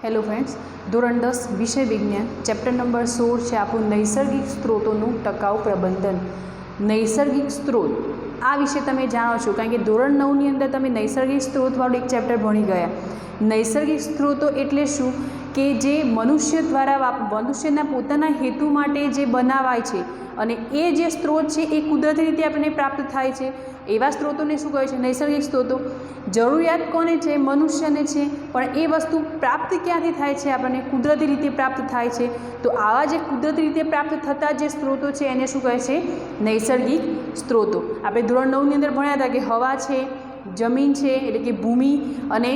Hello friends, ધોરણ 10 વિષય વિજ્ઞાન ચેપ્ટર નંબર 16 છે આપણું નૈસર્ગિક સ્ત્રોતોનું ટકાઉ પ્રબંધન. નૈસર્ગિક સ્ત્રોત આ વિશે તમે જાણો છો, કારણ કે ધોરણ 9ની અંદર તમે નૈસર્ગિક સ્ત્રોતવાળું એક ચેપ્ટર ભણી ગયા. નૈસર્ગિક સ્ત્રોતો એટલે શું કે જે મનુષ્ય દ્વારા મનુષ્યના પોતાના હેતુ માટે જે બનાવાય છે અને એ જે સ્ત્રોત છે એ કુદરતી રીતે આપણને પ્રાપ્ત થાય છે. એવા સ્ત્રોતોને શું કહે છે? નૈસર્ગિક સ્ત્રોતો. જરૂરિયાત કોને છે? મનુષ્યને છે. પણ એ વસ્તુ પ્રાપ્ત ક્યાંથી થાય છે? આપણને કુદરતી રીતે પ્રાપ્ત થાય છે. તો આવા જે કુદરતી રીતે પ્રાપ્ત થતા જે સ્ત્રોતો છે એને શું કહે છે? નૈસર્ગિક સ્ત્રોતો. આપણે ધોરણ 9ની અંદર ભણ્યા હતા કે હવા છે, જમીન છે એટલે કે ભૂમિ અને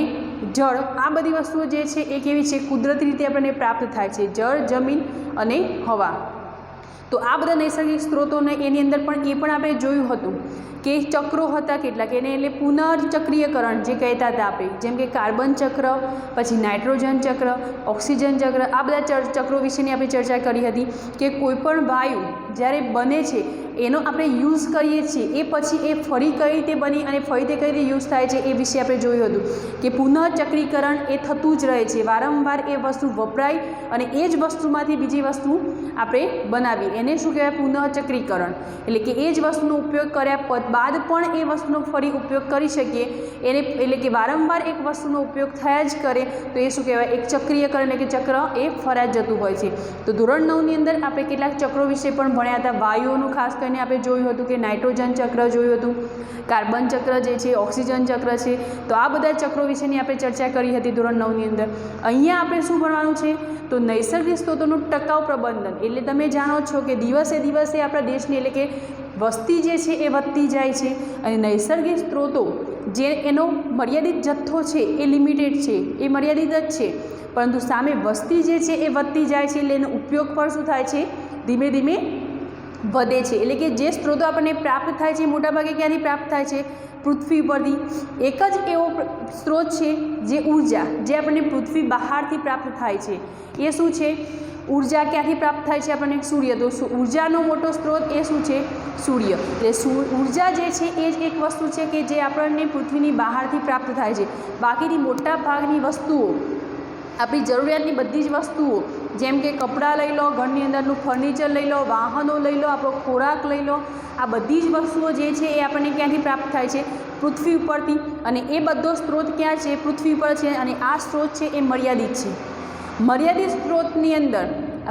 જળ, આ બધી વસ્તુઓ જે છે એ કેવી છે? કુદરતી રીતે આપણને પ્રાપ્ત થાય છે. જળ, જમીન અને હવા. તો આ બધા નૈસર્ગિક સ્ત્રોતોને એની અંદર પણ એ પણ આપણે જોયું હતું કે ચક્રો હતા કેટલાક, એને એટલે પુનર્ચક્રીયકરણ જે કહેતા હતા આપણે, જેમ કે કાર્બન ચક્ર, પછી નાઇટ્રોજન ચક્ર, ઓક્સિજન ચક્ર, આ બધા ચક્રો વિશેની આપણે ચર્ચા કરી હતી કે કોઈપણ વાયુ જ્યારે બને છે એનો આપણે યુઝ કરીએ છીએ, એ પછી એ ફરી કઈ રીતે બની અને ફરીથી કઈ રીતે યુઝ થાય છે એ વિશે આપણે જોયું હતું કે પુનઃચક્રીકરણ એ થતું જ રહે છે. વારંવાર એ વસ્તુ વપરાય અને એ જ વસ્તુમાંથી બીજી વસ્તુ આપણે બનાવીએ, એને શું કહેવાય? પુનઃચક્રીકરણ. એટલે કે એ જ વસ્તુનો ઉપયોગ કર્યા બાદ પણ એ વસ્તુનો ફરી ઉપયોગ કરી શકીએ એને, એટલે કે વારંવાર એક વસ્તુનો ઉપયોગ થયા જ કરે તો એ શું કહેવાય? એક ચક્રીયકરણ, એટલે કે ચક્ર એ ફરજ જતું હોય છે. તો ધોરણ 9ની અંદર આપણે કેટલાક ચક્રો વિશે પણ ભણ્યા હતા. વાયુઓનું ખાસ કરીને આપણે જોયું હતું કે નાઇટ્રોજન ચક્ર જોયું હતું, કાર્બન ચક્ર જે છે, ઓક્સિજન ચક્ર છે. તો આ બધા ચક્રો વિશેની આપણે ચર્ચા કરી હતી ધોરણ 9ની અંદર. અહીંયા આપણે શું ભણવાનું છે? તો નૈસર્ગિક સ્ત્રોતોનું ટકાઉ પ્રબંધન. એટલે તમે જાણો છો કે દિવસે દિવસે આપણા દેશની એટલે કે વસ્તી જે છે એ વધતી જાય છે અને નૈસર્ગિક સ્ત્રોતો જે એનો મર્યાદિત જથ્થો છે એ લિમિટેડ છે, એ મર્યાદિત જ છે, પરંતુ સામે વસ્તી જે છે એ વધતી જાય છે એટલે એનો ઉપયોગ પણ શું થાય છે? ધીમે ધીમે વધે છે. એટલે કે જે સ્ત્રોતો આપણને પ્રાપ્ત થાય છે મોટાભાગે ક્યાંથી પ્રાપ્ત થાય છે? પૃથ્વી પરથી. એક જ એવો સ્ત્રોત છે જે ઉર્જા, જે આપણને પૃથ્વી બહારથી પ્રાપ્ત થાય છે. એ શું છે? ઉર્જા ક્યાંથી પ્રાપ્ત થાય છે આપણને? સૂર્ય. તો ઉર્જાનો મોટો સ્ત્રોત એ શું છે? સૂર્ય. એટલે ઉર્જા જે છે એ જ એક વસ્તુ છે કે જે આપણને પૃથ્વીની બહારથી પ્રાપ્ત થાય છે. બાકીની મોટા ભાગની વસ્તુઓ, આપણી જરૂરિયાતની બધી જ વસ્તુઓ, જેમ કે કપડાં લઈ લો, ઘરની અંદરનું ફર્નિચર લઈ લો, વાહનો લઈ લો, આપણો ખોરાક લઈ લો, આ બધી જ વસ્તુઓ જે છે એ આપણને ક્યાંથી પ્રાપ્ત થાય છે? પૃથ્વી ઉપરથી. અને એ બધો સ્ત્રોત ક્યાં છે? પૃથ્વી પર છે. અને આ સ્ત્રોત છે એ મર્યાદિત છે. મર્યાદિત સ્ત્રોતની અંદર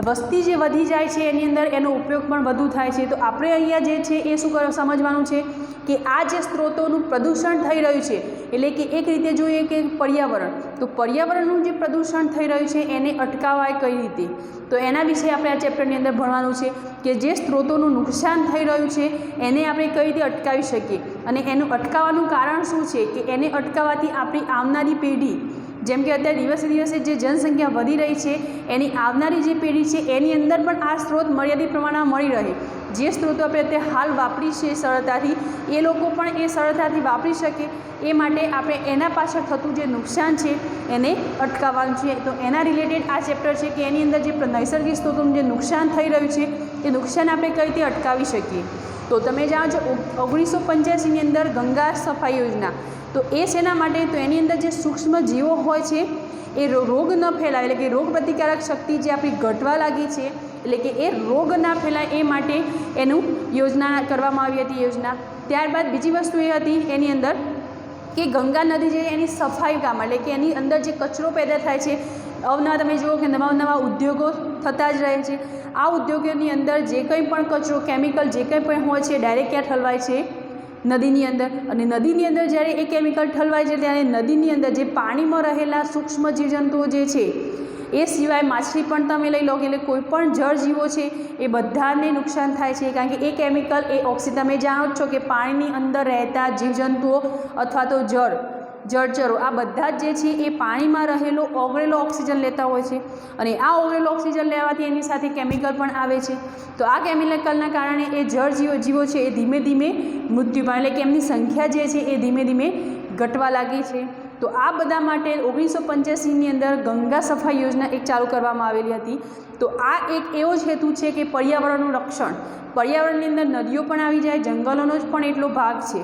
વસ્તી જે વધી જાય છે એની અંદર એનો ઉપયોગ પણ વધુ થાય છે. તો આપણે અહીંયા જે છે એ શું સમજવાનું છે કે આ જે સ્ત્રોતોનું પ્રદૂષણ થઈ રહ્યું છે, એટલે કે એક રીતે જોઈએ કે પર્યાવરણ, તો પર્યાવરણનું જે પ્રદૂષણ થઈ રહ્યું છે એને અટકાવાય કઈ રીતે? તો એના વિશે આપણે આ ચેપ્ટરની અંદર ભણવાનું છે કે જે સ્ત્રોતોનું નુકસાન થઈ રહ્યું છે એને આપણે કઈ રીતે અટકાવી શકીએ અને એનું અટકાવવાનું કારણ શું છે કે એને અટકાવવાથી આપણી આવનારી પેઢી, જેમ કે અત્યારે દિવસે દિવસે જે જનસંખ્યા વધી રહી છે એની આવનારી જે પેઢી છે એની અંદર પણ આ સ્ત્રોત મર્યાદિત પ્રમાણમાં મળી રહે. જે સ્ત્રોતો આપણે અત્યારે હાલ વાપરી છે સરળતાથી, એ લોકો પણ એ સરળતાથી વાપરી શકે એ માટે આપણે એના પાછળ થતું જે નુકસાન છે એને અટકાવવાનું છે. તો એના રિલેટેડ આ ચેપ્ટર છે કે એની અંદર જે નૈસર્ગિક સ્ત્રોતોનું જે નુકસાન થઈ રહ્યું છે એ નુકસાન આપણે કઈ રીતે અટકાવી શકીએ. તો તમે જાણો છો 1985ની અંદર ગંગા સફાઈ યોજના, તો એ શેના માટે? તો એની અંદર જે સૂક્ષ્મ જીવો હોય છે એ રોગ ન ફેલાય, એટલે કે રોગ પ્રતિકારક શક્તિ જે આપણી ઘટવા લાગી છે, એટલે કે એ રોગ ના ફેલાય એ માટે એનું યોજના કરવામાં આવી હતી યોજના. ત્યારબાદ બીજી વસ્તુ એ હતી એની અંદર કે ગંગા નદી જે એની સફાઈ કામ, એટલે કે એની અંદર જે કચરો પેદા થાય છે, અવનવા તમે જુઓ કે નવા નવા ઉદ્યોગો થતા જ રહે છે. આ ઉદ્યોગોની અંદર જે કંઈ પણ કચરો, કેમિકલ જે કંઈ પણ હોય છે ડાયરેક્ટ ક્યાં ઠલવાય છે? નદીની અંદર. અને નદીની અંદર જ્યારે એ કેમિકલ ઠલવાય છે ત્યારે નદીની અંદર જે પાણીમાં રહેલા સૂક્ષ્મ જીવજંતુઓ જે છે, એ સિવાય માછલી પણ તમે લઈ લો કે એટલે કોઈ પણ જળજીવો છે એ બધાને નુકસાન થાય છે, કારણ કે એ કેમિકલ એ તમે જાણો જ છો કે પાણીની અંદર રહેતા જીવજંતુઓ અથવા તો જળચરો આ બધા જ જે છે એ પાણીમાં રહેલો ઓગળેલો ઓક્સિજન લેતા હોય છે અને આ ઓગળેલો ઓક્સિજન લેવાથી એની સાથે કેમિકલ પણ આવે છે. તો આ કેમિકલના કારણે એ જીવો છે એ ધીમે ધીમે મૃત્યુ પામે, એટલે કે એમની સંખ્યા જે છે એ ધીમે ધીમે ઘટવા લાગી છે. તો આ બધા માટે 1985ની અંદર ગંગા સફાઈ યોજના એક ચાલુ કરવામાં આવેલી હતી. તો આ એક એવો જ હેતુ છે કે પર્યાવરણનું રક્ષણ. પર્યાવરણની અંદર નદીઓ પણ આવી જાય, જંગલોનો જ પણ એટલો ભાગ છે.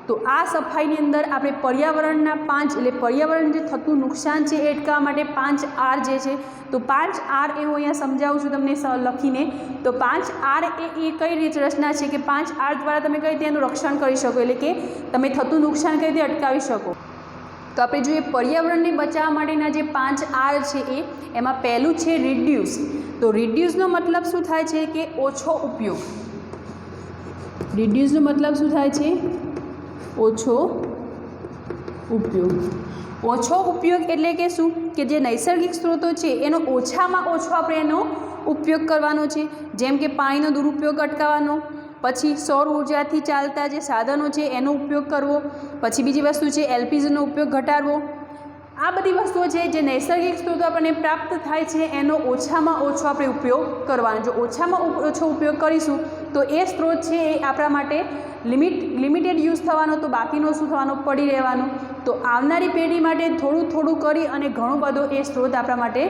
તો આ સફાઈની અંદર આપણે પર્યાવરણના 5 એટલે પર્યાવરણ જે થતું નુકસાન છે એ અટકાવવા માટે 5 R જે છે, તો 5 R એ હું અહીંયા સમજાવું છું તમને લખીને. તો 5 R એ કઈ રીતે રચના છે કે 5 R દ્વારા તમે કઈ રીતે એનું રક્ષણ કરી શકો, એટલે કે તમે થતું નુકસાન કઈ રીતે અટકાવી શકો. તો આપણે જોઈએ પર્યાવરણને બચાવવા માટેના જે 5 R છે એમાં પહેલું છે રિડ્યુસ. તો રિડ્યુસનો મતલબ શું થાય છે કે ઓછો ઉપયોગ. રિડ્યુસનો મતલબ શું થાય છે? ઓછો ઉપયોગ. ઓછો ઉપયોગ એટલે કે શું કે જે નૈસર્ગિક સ્ત્રોતો છે એનો ઓછામાં ઓછો આપણે એનો ઉપયોગ કરવાનો છે. જેમ કે પાણીનો દુરુપયોગ અટકાવવાનો, પછી સૌર ઉર્જાથી ચાલતા જે સાધનો છે એનો ઉપયોગ કરવો, પછી બીજી વસ્તુ છે એલપીજીનો ઉપયોગ ઘટાડવો. આ બધી વસ્તુઓ છે જે નૈસર્ગિક સ્ત્રોતો આપણને પ્રાપ્ત થાય છે એનો ઓછામાં ઓછો આપણે ઉપયોગ કરવાનો. જો ઓછામાં ઓછો ઉપયોગ કરીશું તો એ સ્ત્રોત છે એ આપણા માટે લિમિટેડ યુઝ થવાનો, તો બાકીનો શું થવાનો? પડી રહેવાનો. તો આવનારી પેઢી માટે થોડું થોડું કરી અને ઘણો બધો એ સ્ત્રોત આપણા માટે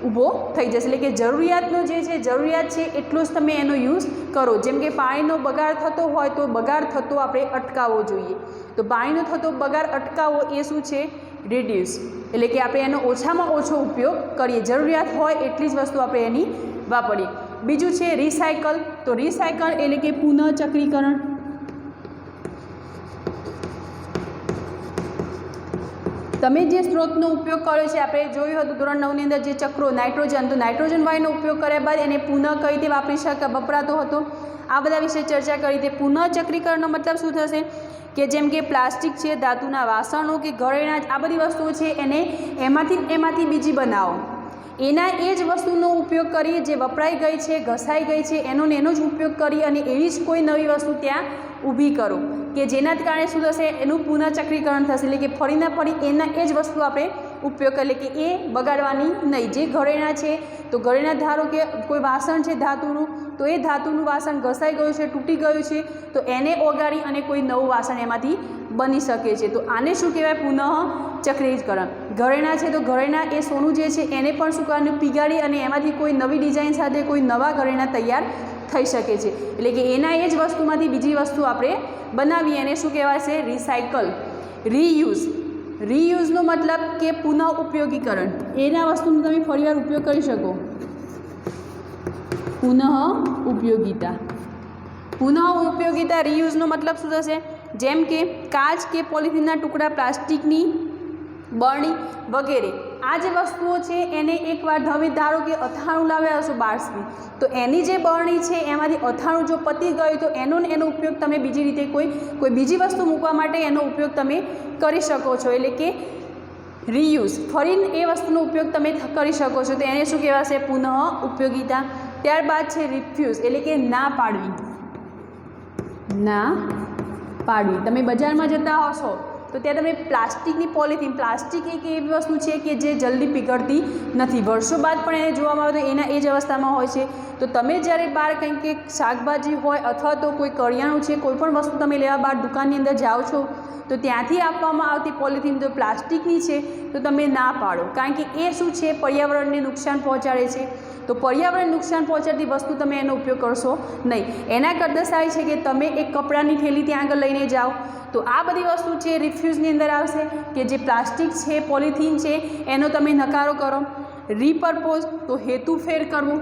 ઊભો થઈ જશે. એટલે કે જરૂરિયાતનો જે છે જરૂરિયાત છે એટલો જ તમે એનો યુઝ કરો. જેમ કે પાણીનો બગાડ થતો હોય તો બગાડ થતો આપણે અટકાવવો જોઈએ. તો પાણીનો થતો બગાડ અટકાવવો એ શું છે? રિડ્યુસ. એટલે કે આપણે એનો ઓછામાં ઓછો ઉપયોગ કરીએ, જરૂરિયાત હોય એટલી જ વસ્તુ આપણે એની વાપરીએ. બીજું છે રિસાયકલ. તો રિસાયકલ એટલે કે પુનઃચક્રીકરણ. તમે જે સ્ત્રોતનો ઉપયોગ કર્યો છે, આપણે જોયું હતું ધોરણ 9ની અંદર જે ચક્રો નાઇટ્રોજન, તો નાઇટ્રોજન વાયુનો ઉપયોગ કર્યા બાદ એને પુનઃ કઈ રીતે વાપરી વપરાતો હતો, આ બધા વિશે ચર્ચા કરી. તે પુનઃચક્રીકરણનો મતલબ શું થશે કે જેમ કે પ્લાસ્ટિક છે, ધાતુના વાસણો કે ઘરેણાં, આ બધી વસ્તુઓ છે એને એમાંથી બીજી બનાવો. એના એ જ વસ્તુનો ઉપયોગ કરી જે વપરાઈ ગઈ છે, ઘસાઈ ગઈ છે, એનો જ ઉપયોગ કરી અને એવી જ કોઈ નવી વસ્તુ ત્યાં ઊભી કરો કે જેના કારણે શું થશે? એનું પુનઃચક્રીકરણ થશે. એટલે કે ફરીને ફરી એના એ જ વસ્તુ આપણે ઉપયોગ કરીએ કે એ બગાડવાની નહીં. જે ઘરેણાં છે તો ઘરેણાં ધારો કે કોઈ વાસણ છે ધાતુનું, તો એ ધાતુનું વાસણ ઘસાઈ ગયું છે, તૂટી ગયું છે, તો એને ઓગાળી અને કોઈ નવું વાસણ એમાંથી બની શકે છે. તો આને શું કહેવાય? પુનઃચક્રીકરણ. ઘરેણાં છે તો ઘરેણાં એ સોનું જે છે એને પણ શું કરવાનું? પીગાળી અને એમાંથી કોઈ નવી ડિઝાઇન સાથે કોઈ નવા ઘરેણાં તૈયાર થઈ શકે છે. એટલે કે એના એ જ વસ્તુમાંથી બીજી વસ્તુ આપણે બનાવીએ એને શું કહેવાય છે? રિસાયકલ. રીયુઝ. રીયુઝનો મતલબ કે પુનઃ ઉપયોગીકરણ. એના વસ્તુનો તમે ફરીવાર ઉપયોગ કરી શકો. પુનઃ ઉપયોગિતા. પુનઃ ઉપયોગિતા રીયુઝનો મતલબ શું થશે? જેમ કે કાચ કે પોલિથીનના ટુકડા, પ્લાસ્ટિકની બરણી વગેરે, આ જે વસ્તુઓ છે એને એકવાર હવે ધારો કે અથાણું લાવ્યા હશો બારસની, તો એની જે બરણી છે એમાંથી અથાણું જો પતી ગયું તો એનો ઉપયોગ તમે બીજી રીતે કોઈ બીજી વસ્તુ મૂકવા માટે એનો ઉપયોગ તમે કરી શકો છો. એટલે કે રીયુઝ, ફરીને એ વસ્તુનો ઉપયોગ તમે કરી શકો છો. તો એને શું કહેવાશે? પુનઃ ઉપયોગિતા. ત્યારબાદ છે રિફ્યુઝ, એટલે કે ના પાડવી. ના પાડવી. તમે બજારમાં જતા હશો તો ત્યાં તમે પ્લાસ્ટિકની પોલિથીન, પ્લાસ્ટિક એક એવી વસ્તુ છે કે જે જલ્દી પીગળતી નથી, વર્ષો બાદ પણ એને જોવામાં આવે તો એના એ જ અવસ્થામાં હોય છે. તો તમે જ્યારે બહાર કંઈક શાકભાજી હોય અથવા તો કોઈ કરિયાણું છે, કોઈ પણ વસ્તુ તમે લેવા બહાર દુકાનની અંદર જાઓ છો તો ત્યાંથી આપવામાં આવતી પોલિથીન જો પ્લાસ્ટિકની છે તો તમે ના પાડો, કારણ કે એ શું છે? પર્યાવરણને નુકસાન પહોંચાડે છે. તો પર્યાવરણ નુકસાન પહોંચાડતી વસ્તુ તમે એનો ઉપયોગ કરશો નહીં. એના કરતાં સારી છે કે તમે એક કપડાની થેલી ત્યાં આગળ લઈને જાઓ. તો આ બધી વસ્તુ છે રિફ્યુઝની અંદર આવશે કે જે પ્લાસ્ટિક છે, પોલિથીન છે, એનો તમે નકારો કરો. રીપર્પોઝ, તો હેતુફેર કરવો.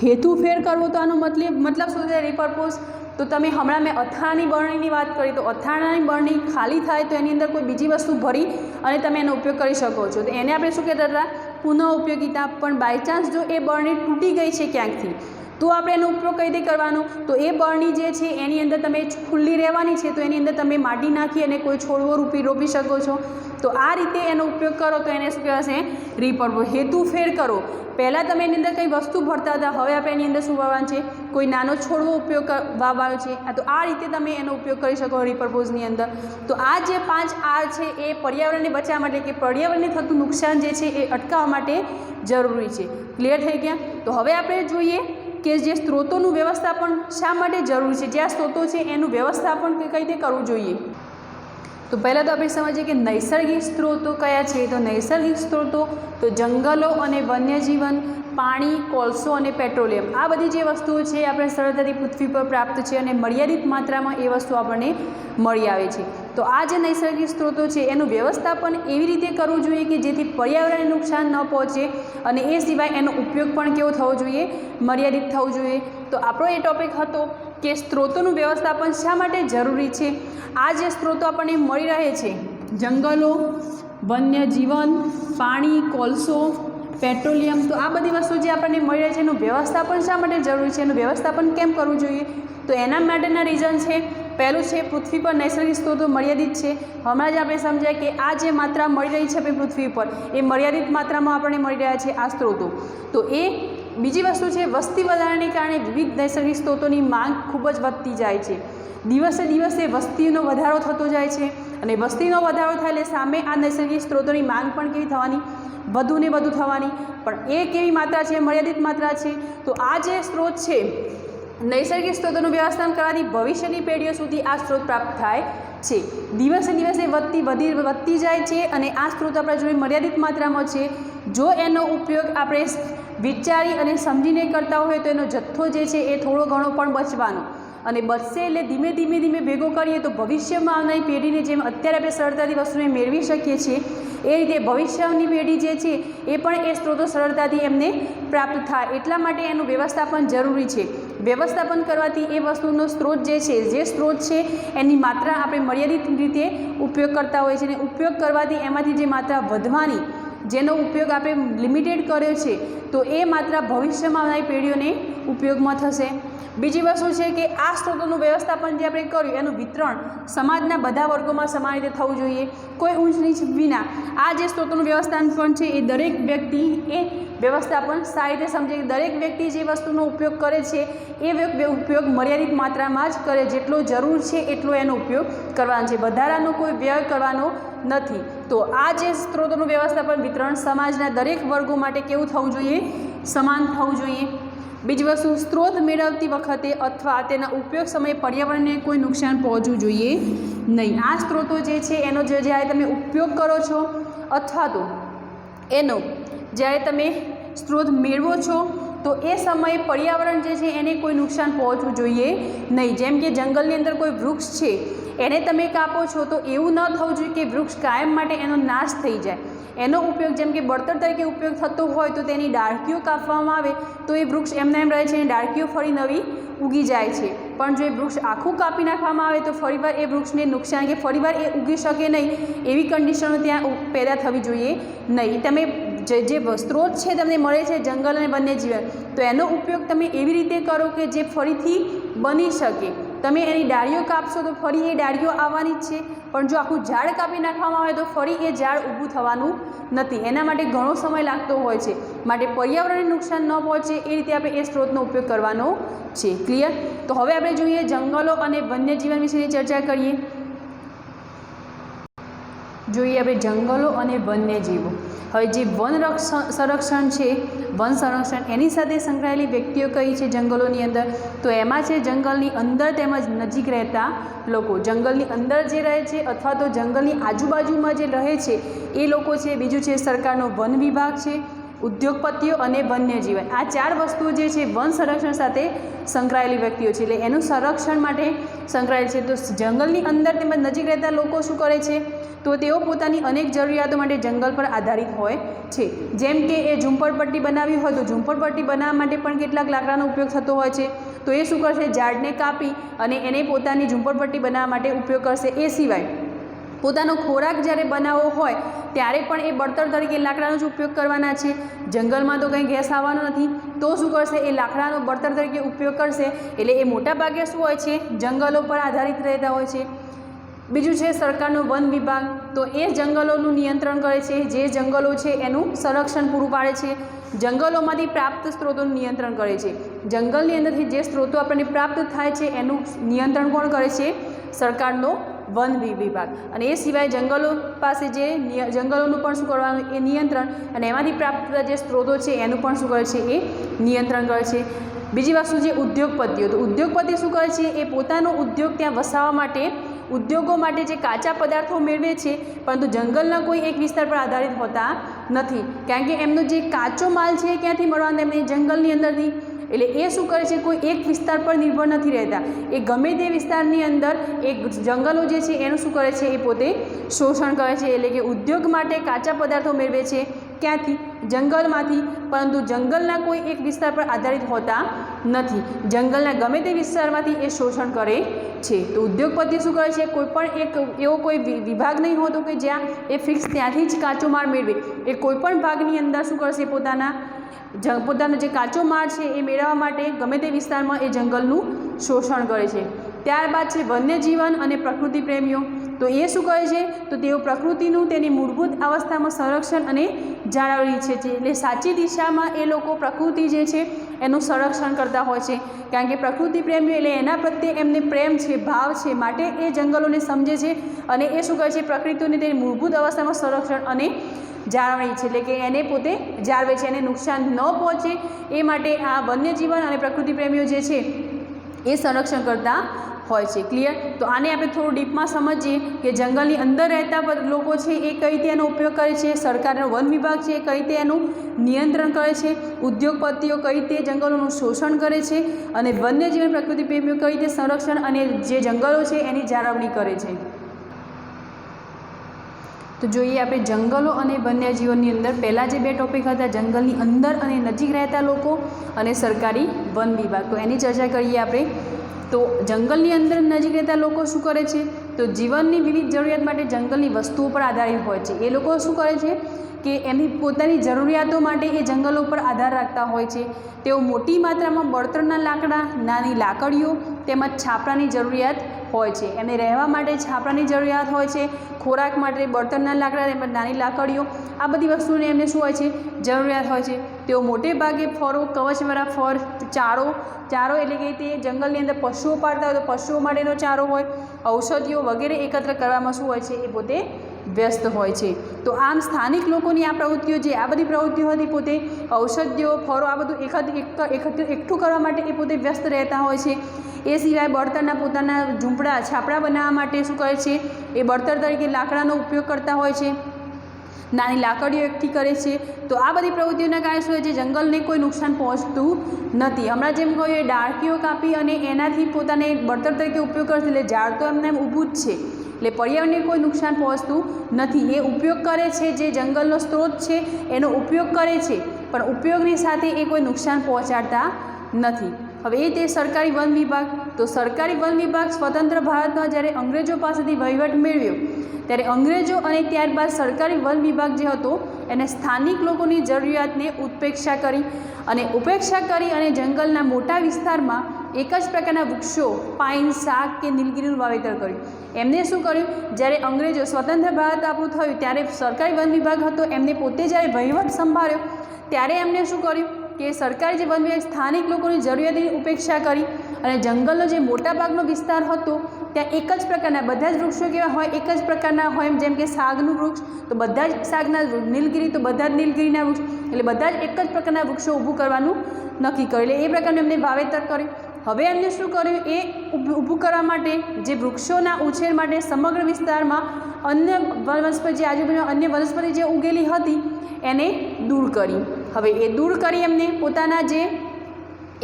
હેતુફેર કરવો તો આનો મતલબ શું છે? રીપર્પોઝ. તો તમે હમણાં મેં અથાણાની બરણીની વાત કરી, તો અથાણાની બરણી ખાલી થાય તો એની અંદર કોઈ બીજી વસ્તુ ભરી અને તમે એનો ઉપયોગ કરી શકો છો. તો એને આપણે શું કહેતા હતા? પુનઃ ઉપયોગિતા. પણ બાયચાન્સ જો એ બરણી તૂટી ગઈ છે ક્યાંકથી, તો આપણે એનો ઉપયોગ કઈ રીતે કરવાનો? તો એ બરણી જે છે એની અંદર તમે ખુલ્લી રહેવાની છે, તો એની અંદર તમે માટી નાખી અને કોઈ છોડવો રોપી શકો છો. તો આ રીતે એનો ઉપયોગ કરો તો એને શું કહેવાશે? રીપર્પોઝ. હેતુફેર કરો. પહેલાં તમે એની અંદર કંઈ વસ્તુ ભરતા હતા, હવે આપણે એની અંદર શું વાવવાનું છે? કોઈ નાનો છોડવો ઉપયોગ વાવવાનો છે. તો આ રીતે તમે એનો ઉપયોગ કરી શકો રીપર્પોઝની અંદર. તો આ જે 5 R છે એ પર્યાવરણને બચાવવા માટે કે પર્યાવરણને થતું નુકસાન જે છે એ અટકાવવા માટે જરૂરી છે. ક્લિયર થઈ ગયા? તો હવે આપણે જોઈએ કે જે સ્ત્રોતોનું વ્યવસ્થાપન શા માટે જરૂરી છે, જ્યાં સ્ત્રોતો છે એનું વ્યવસ્થાપન કઈ રીતે કરવું જોઈએ. તો પહેલાં તો આપણે સમજીએ કે નૈસર્ગિક સ્ત્રોતો કયા છે. તો નૈસર્ગિક સ્ત્રોતો તો જંગલો અને વન્યજીવન, પાણી, કોલસો અને પેટ્રોલિયમ, આ બધી જે વસ્તુઓ છે આપણે સરળતાથી પૃથ્વી પર પ્રાપ્ત છે અને મર્યાદિત માત્રામાં એ વસ્તુ આપણને મળી આવે છે. તો આ જે નૈસર્ગિક સ્ત્રોતો છે એનું વ્યવસ્થાપન એવી રીતે કરવું જોઈએ કે જેથી પર્યાવરણને નુકસાન ન પહોંચે અને એ સિવાય એનો ઉપયોગ પણ કેવો થવો જોઈએ, મર્યાદિત થવો જોઈએ. તો આપણો એ ટૉપિક હતો કે સ્ત્રોતોનું વ્યવસ્થાપન શા માટે જરૂરી છે. આ જે સ્ત્રોતો આપણને મળી રહે છે, જંગલો, વન્યજીવન, પાણી, કોલસો, પેટ્રોલિયમ, તો આ બધી વસ્તુ જે આપણને મળી રહે છે એનું વ્યવસ્થાપન શા માટે જરૂરી છે, એનું વ્યવસ્થાપન કેમ કરવું જોઈએ. તો એના માટેના રીઝન છે, પહેલું છે પૃથ્વી પર નૈસર્ગિક સ્ત્રોતો મર્યાદિત છે. હમણાં જ આપણે સમજાય કે આ જે માત્રા મળી રહી છે આપણી પૃથ્વી પર એ મર્યાદિત માત્રામાં આપણને મળી રહ્યા છે આ સ્ત્રોતો. તો એ બીજી વસ્તુ છે, વસ્તી વધારાને કારણે વિવિધ નૈસર્ગિક સ્ત્રોતોની માંગ ખૂબ જ વધતી જાય છે. દિવસે દિવસે વસ્તીનો વધારો થતો જાય છે અને વસ્તીનો વધારો થાય એટલે સામે આ નૈસર્ગિક સ્ત્રોતોની માંગ પણ કેવી થવાની, વધુ ને વધુ થવાની. પણ એ કેવી માત્રા છે, મર્યાદિત માત્રા છે. તો આ જે સ્ત્રોત છે, નૈસર્ગિક સ્ત્રોતોનું વ્યવસ્થાપન કરવાથી ભવિષ્યની પેઢીઓ સુધી આ સ્ત્રોત પ્રાપ્ત થાય છે. દિવસે દિવસે વધતી જાય છે અને આ સ્ત્રોત આપણા જોડે મર્યાદિત માત્રામાં છે. જો એનો ઉપયોગ આપણે વિચારી અને સમજીને કરતા હોય તો એનો જથ્થો જે છે એ થોડો ઘણો પણ બચવાનો, અને બચશે એટલે ધીમે ધીમે ભેગો કરીએ તો ભવિષ્યમાં આવનારી પેઢીને જેમ અત્યારે આપણે સરળતાથી વસ્તુને મેળવી શકીએ છીએ એ રીતે ભવિષ્યની પેઢી જે છે એ પણ એ સ્ત્રોતો સરળતાથી એમને પ્રાપ્ત થાય. એટલા માટે એનું વ્યવસ્થાપન જરૂરી છે. વ્યવસ્થાપન કરવાથી એ વસ્તુનો સ્ત્રોત જે સ્ત્રોત છે એની માત્રા આપણે મર્યાદિત રીતે ઉપયોગ કરતા હોઈએ છીએ, અને ઉપયોગ કરવાથી એમાંથી જે માત્રા વધવાની, જેનો ઉપયોગ આપણે લિમિટેડ કર્યો છે, તો એ માત્રા ભવિષ્યમાં આવનારી પેઢીઓને ઉપયોગમાં થશે. બીજી વસ્તુ છે કે આ સ્ત્રોતોનું વ્યવસ્થાપન જે આપણે કર્યું એનું વિતરણ સમાજના બધા વર્ગોમાં સમાન રીતે થવું જોઈએ, કોઈ ઊંચ નીચ વિના. આ જે સ્ત્રોતોનું વ્યવસ્થાપન છે એ દરેક વ્યક્તિ એ વ્યવસ્થાપન સારી રીતે સમજે કે દરેક વ્યક્તિ જે વસ્તુનો ઉપયોગ કરે છે એ ઉપયોગ મર્યાદિત માત્રામાં જ કરે, જેટલો જરૂર છે એટલો એનો ઉપયોગ કરવાનો છે, વધારાનો કોઈ વ્યય કરવાનો નથી. તો આ જે સ્ત્રોતોનું વ્યવસ્થાપન વિતરણ સમાજના દરેક વર્ગો માટે કેવું થવું જોઈએ, સમાન થવું જોઈએ. બીજી વસ્તુ, સ્ત્રોત મેળવતી વખતે અથવા તેના ઉપયોગ સમયે પર્યાવરણને કોઈ નુકસાન પહોંચવું જોઈએ નહીં. આ સ્ત્રોતો જે છે એનો જ્યારે તમે ઉપયોગ કરો છો અથવા તો એનો જ્યારે તમે સ્ત્રોત મેળવો છો તો એ સમયે પર્યાવરણ જે છે એને કોઈ નુકસાન પહોંચવું જોઈએ નહીં. જેમ કે જંગલની અંદર કોઈ વૃક્ષ છે એને તમે કાપો છો તો એવું ન થવું જોઈએ કે વૃક્ષ કાયમ માટે એનો નાશ થઈ જાય. એનો ઉપયોગ જેમ કે બળતણ તરીકે ઉપયોગ થતો હોય તો તેની ડાળખીઓ કાપવામાં આવે તો એ વૃક્ષ એમને એમ રહે છે અને ડાળખીઓ ફરી નવી ઉગી જાય છે. પણ જો એ વૃક્ષ આખું કાપી નાખવામાં આવે તો ફરીવાર એ વૃક્ષને નુકસાન કે ફરીવાર એ ઉગી શકે નહીં, એવી કન્ડિશનો ત્યાં પેદા થવી જોઈએ નહીં. તમે જે સ્ત્રોત છે તમને મળે છે જંગલ અને વન્યજીવન, તો એનો ઉપયોગ તમે એવી રીતે કરો કે જે ફરીથી બની શકે. તમે એની ડાળીઓ કાપશો તો ફરી એ ડાળીઓ આવવાની જ છે, પણ જો આખું ઝાડ કાપી નાખવામાં આવે તો ફરી એ ઝાડ ઊભું થવાનું નથી. એના માટે ઘણો સમય લાગતો હોય છે. માટે પર્યાવરણને નુકસાન ન પહોંચે એ રીતે આપણે એ સ્ત્રોતનો ઉપયોગ કરવાનો છે. ક્લિયર? તો હવે આપણે જોઈએ જંગલો અને વન્યજીવન વિશેની ચર્ચા કરીએ. જોઈએ આપણે જંગલો અને વન્યજીવો. હવે જે વન સંરક્ષણ છે, વન સંરક્ષણ એની સાથે સંકળાયેલી વ્યક્તિઓ કઈ છે જંગલોની અંદર, તો એમાં છે જંગલની અંદર તેમજ નજીક રહેતા લોકો. જંગલની અંદર જે રહે છે અથવા તો જંગલની આજુબાજુમાં જે રહે છે એ લોકો છે. બીજું છે સરકારનો વન વિભાગ છે, ઉદ્યોગપતિઓ અને વન્યજીવન. આ ચાર વસ્તુઓ જે છે વન સંરક્ષણ સાથે સંકળાયેલી વ્યક્તિઓ છે, એટલે એનું સંરક્ષણ માટે સંકળાયેલ છે. તો જંગલની અંદર તેમજ નજીક રહેતા લોકો શું કરે છે, તો તેઓ પોતાની અનેક જરૂરિયાતો માટે જંગલ પર આધારિત હોય છે. જેમ કે એ ઝૂંપડપટ્ટી બનાવી હોય તો ઝૂંપડપટ્ટી બનાવવા માટે પણ કેટલાક લાકડાનો ઉપયોગ થતો હોય છે, તો એ શું કરશે, ઝાડને કાપી અને એને પોતાની ઝૂંપડપટ્ટી બનાવવા માટે ઉપયોગ કરશે. એ સિવાય પોતાનો ખોરાક જ્યારે બનાવવો હોય ત્યારે પણ એ બળતણ તરીકે લાકડાનો જ ઉપયોગ કરવાના છે. જંગલમાં તો કંઈ ગેસ આવવાનો નથી, તો શું કરશે, એ લાકડાનો બળતણ તરીકે ઉપયોગ કરશે. એટલે એ મોટા ભાગે શું હોય છે, જંગલો પર આધારિત રહેતા હોય છે. બીજું છે સરકારનો વન વિભાગ, તો એ જંગલોનું નિયંત્રણ કરે છે. જે જંગલો છે એનું સંરક્ષણ પૂરું પાડે છે. જંગલોમાંથી પ્રાપ્ત સ્ત્રોતોનું નિયંત્રણ કરે છે. જંગલની અંદરથી જે સ્ત્રોતો આપણને પ્રાપ્ત થાય છે એનું નિયંત્રણ કોણ કરે છે, સરકારનો વન વિભાગ. અને એ સિવાય જંગલો પાસે જે જંગલોનું પણ શું કરવાનું, એ નિયંત્રણ, અને એમાંથી પ્રાપ્ત જે સ્ત્રોતો છે એનું પણ શું કરે છે, એ નિયંત્રણ કરે છે. બીજી વસ્તુ છે ઉદ્યોગપતિઓ. તો ઉદ્યોગપતિ શું કરે છે, એ પોતાનો ઉદ્યોગ ત્યાં વસાવવા માટે ઉદ્યોગો માટે જે કાચા પદાર્થો મેળવે છે, પરંતુ જંગલના કોઈ એક વિસ્તાર પર આધારિત હોતા નથી, કારણ કે એમનો જે કાચો માલ છે એ ક્યાંથી મળવાનો, એમને જંગલની અંદરથી. એટલે એ શું કરે છે, કોઈ એક વિસ્તાર પર નિર્ભર નથી રહેતા, એ ગમે તે વિસ્તારની અંદર એક જંગલો જે છે એનું શું કરે છે, એ પોતે શોષણ કરે છે. એટલે કે ઉદ્યોગ માટે કાચા પદાર્થો મેળવે છે ક્યાંથી, જંગલમાંથી, પરંતુ જંગલના કોઈ એક વિસ્તાર પર આધારિત હોતા નથી, જંગલના ગમે તે વિસ્તારમાંથી એ શોષણ કરે છે. તો ઉદ્યોગપતિ શું કરે છે, કોઈ પણ એક એવો કોઈ વિભાગ નહીં હોતો કે જ્યાં એ ફિક્સ ત્યાંથી જ કાચો માલ મેળવે. એ કોઈપણ ભાગની અંદર શું કરશે, પોતાનો જે કાચો માલ છે એ મેળવવા માટે ગમે તે વિસ્તારમાં એ જંગલનું શોષણ કરે છે. ત્યારબાદ છે વન્યજીવન અને પ્રકૃતિ પ્રેમીઓ. તો એ શું કરે છે, તો તેઓ પ્રકૃતિનું તેની મૂળભૂત અવસ્થામાં સંરક્ષણ અને જાળવણી છે. એટલે સાચી દિશામાં એ લોકો પ્રકૃતિ જે છે એનું સંરક્ષણ કરતા હોય છે, કારણ કે પ્રકૃતિ પ્રેમીઓ એટલે એના પ્રત્યે એમને પ્રેમ છે, ભાવ છે, માટે એ જંગલોને સમજે છે અને એ શું કરે છે, પ્રકૃતિની તેની મૂળભૂત અવસ્થામાં સંરક્ષણ અને જાળવણી છે, એટલે કે એને પોતે જાળવે છે, એને નુકસાન ન પહોંચે એ માટે આ વન્યજીવન અને પ્રકૃતિ પ્રેમીઓ જે છે એ સંરક્ષણ કરતા હોય છે. ક્લિયર? તો આને આપણે થોડું ડીપમાં સમજીએ કે જંગલની અંદર રહેતા લોકો છે એ કઈ રીતે એનો ઉપયોગ કરે છે, સરકારનો વન વિભાગ છે એ કઈ રીતે એનું નિયંત્રણ કરે છે, ઉદ્યોગપતિઓ કઈ રીતે જંગલોનું શોષણ કરે છે અને વન્યજીવન પ્રકૃતિ પ્રેમીઓ કઈ રીતે સંરક્ષણ અને જે જંગલો છે એની જાળવણી કરે છે. તો જોઈએ આપણે જંગલો અને વન્યજીવનની અંદર પહેલાં જે બે ટોપિક હતા, જંગલની અંદર અને નજીક રહેતા લોકો અને સરકારી વન વિભાગ, તો એની ચર્ચા કરીએ આપણે. તો જંગલની અંદર નજીક રહેતા લોકો શું કરે છે, તો જીવનની વિવિધ જરૂરિયાત માટે જંગલની વસ્તુઓ પર આધારિત હોય છે. એ લોકો શું કરે છે કે એમની પોતાની જરૂરિયાતો માટે એ જંગલો પર આધાર રાખતા હોય છે. તેઓ મોટી માત્રામાં બળતણના લાકડા, નાની લાકડીઓ તેમજ છાપરાની જરૂરિયાત હોય છે. એમને રહેવા માટે છાપરાની જરૂરિયાત હોય છે, ખોરાક માટે બળતણના લાકડા તેમજ નાની લાકડીઓ, આ બધી વસ્તુની એમને શું હોય છે, જરૂરિયાત હોય છે. તેઓ મોટે ભાગે ફળો, કવચવાળા ફળ, ચારો એટલે કે તે જંગલની અંદર પશુઓ પાળતા હોય તો પશુઓ માટેનો ચારો હોય, ઔષધિઓ વગેરે એકત્ર કરવામાં શું હોય છે, એ પોતે વ્યસ્ત હોય છે. તો આમ સ્થાનિક લોકોની આ પ્રવૃત્તિઓ જે આ બધી પ્રવૃત્તિઓ હતી, પોતે ઔષધિઓ, ફળો આ બધું એકઠું કરવા માટે એ પોતે વ્યસ્ત રહેતા હોય છે. એ સિવાય બળતણના પોતાના ઝૂંપડા, છાપરા બનાવવા માટે શું કરે છે, એ બળતણ તરીકે લાકડાનો ઉપયોગ કરતા હોય છે, નાની લાકડીઓ એકઠી કરે છે. તો આ બધી પ્રવૃત્તિઓના કારણે શું હોય છે, જંગલને કોઈ નુકસાન પહોંચતું નથી. હમણાં જેમ કહ્યું એ ડાળખીઓ કાપી અને એનાથી પોતાને બળતણ તરીકે ઉપયોગ કરશે, એટલે ઝાડ તો એમને ઊભું જ છે, એટલે પર્યાવરણને કોઈ નુકસાન પહોંચતું નથી. એ ઉપયોગ કરે છે, જે જંગલનો સ્ત્રોત છે એનો ઉપયોગ કરે છે, પણ ઉપયોગની સાથે એ કોઈ નુકસાન પહોંચાડતા નથી. હવે એ તે સરકારી વન વિભાગ. તો સરકારી વન વિભાગ સ્વતંત્ર ભારતમાં જ્યારે અંગ્રેજો પાસેથી વહીવટ મેળવ્યો ત્યારે અંગ્રેજો અને ત્યારબાદ સરકારી વન વિભાગ જે હતો એને સ્થાનિક લોકોની જરૂરિયાતને ઉપેક્ષા કરી અને જંગલના મોટા વિસ્તારમાં એક જ પ્રકારના વૃક્ષો, પાઇન, શાક કે નીલગિરીનું વાવેતર કર્યું. એમને શું કર્યું, જ્યારે અંગ્રેજો સ્વતંત્ર ભારત આપણું થયું ત્યારે સરકારી વન વિભાગ હતો, એમને પોતે જ્યારે વહીવટ સંભાળ્યો ત્યારે એમને શું કર્યું કે સરકારી જે વન વિભાગ સ્થાનિક લોકોની જરૂરિયાતની ઉપેક્ષા કરી અને જંગલનો જે મોટાભાગનો વિસ્તાર હતો ત્યાં એક જ પ્રકારના બધા જ વૃક્ષો કેવા હોય, એક જ પ્રકારના હોય, જેમ કે સાગનું વૃક્ષ તો બધા જ સાગના, નીલગિરી તો બધા જ નીલગિરીના વૃક્ષ, એટલે બધા જ એક જ પ્રકારના વૃક્ષો ઊભું કરવાનું નક્કી કર્યું. એટલે એ પ્રકારનું એમને વાવેતર કર્યું. હવે એમને શું કર્યું, એ ઊભું કરવા માટે જે વૃક્ષોના ઉછેર માટે સમગ્ર વિસ્તારમાં અન્ય વનસ્પતિ જે આજુબાજુ અન્ય વનસ્પતિ જે ઉગેલી હતી એને દૂર કરી. હવે એ દૂર કરી એમને પોતાના જે